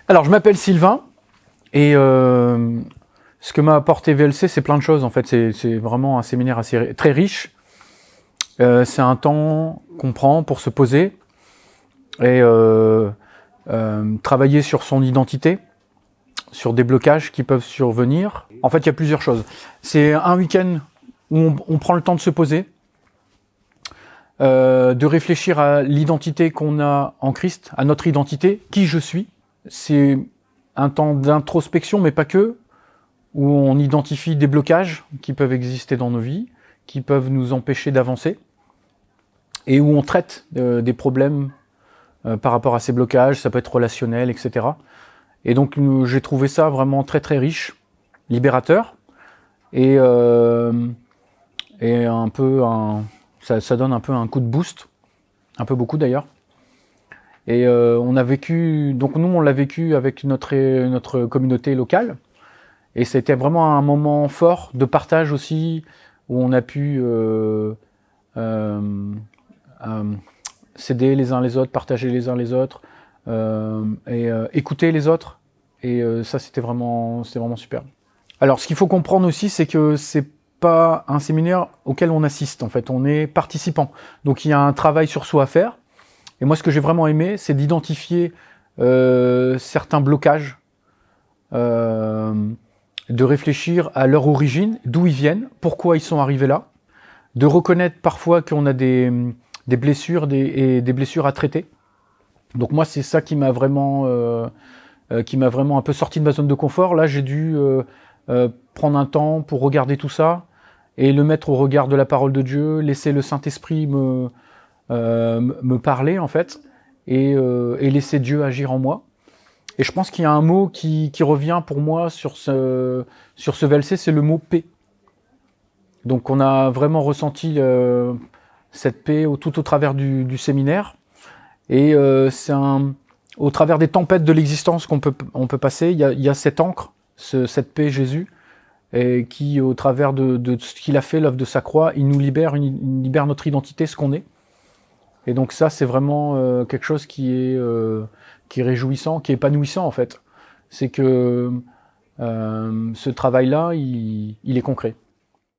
Alors, je m'appelle Sylvain et ce que m'a apporté VLC, c'est plein de choses. En fait, c'est vraiment un séminaire très riche. C'est un temps qu'on prend pour se poser et travailler sur son identité, sur des blocages qui peuvent survenir. En fait, il y a plusieurs choses. C'est un week-end où on prend le temps de se poser, de réfléchir à l'identité qu'on a en Christ, à notre identité, qui je suis. C'est un temps d'introspection, mais pas que, où on identifie des blocages qui peuvent exister dans nos vies, qui peuvent nous empêcher d'avancer, et où on traite des problèmes par rapport à ces blocages, ça peut être relationnel, etc. Et donc j'ai trouvé ça vraiment très très riche, libérateur, et un peu ça donne un peu un coup de boost, un peu beaucoup d'ailleurs. Et on a vécu, donc nous on l'a vécu avec notre communauté locale, et c'était vraiment un moment fort de partage aussi, où on a pu s'aider les uns les autres, partager les uns les autres, et écouter les autres. Et ça c'était vraiment super. Alors ce qu'il faut comprendre aussi, c'est que c'est pas un séminaire auquel on assiste, en fait, on est participant. Donc il y a un travail sur soi à faire. Et moi ce que j'ai vraiment aimé, c'est d'identifier certains blocages, de réfléchir à leur origine, d'où ils viennent, pourquoi ils sont arrivés là, de reconnaître parfois qu'on a des blessures et des blessures à traiter. Donc moi c'est ça qui m'a vraiment un peu sorti de ma zone de confort. Là j'ai dû prendre un temps pour regarder tout ça et le mettre au regard de la parole de Dieu, laisser le Saint-Esprit me parler en fait, et laisser Dieu agir en moi. Et je pense qu'il y a un mot qui revient pour moi sur ce VLC, c'est le mot paix. Donc on a vraiment ressenti cette paix tout au travers du séminaire. Et c'est au travers des tempêtes de l'existence qu'on peut passer, il y a cette ancre, cette paix Jésus, et qui au travers de ce qu'il a fait, l'œuvre de sa croix, il nous libère, il libère notre identité, ce qu'on est. Et donc ça c'est vraiment quelque chose qui est réjouissant, qui est épanouissant en fait. C'est que ce travail-là, il est concret.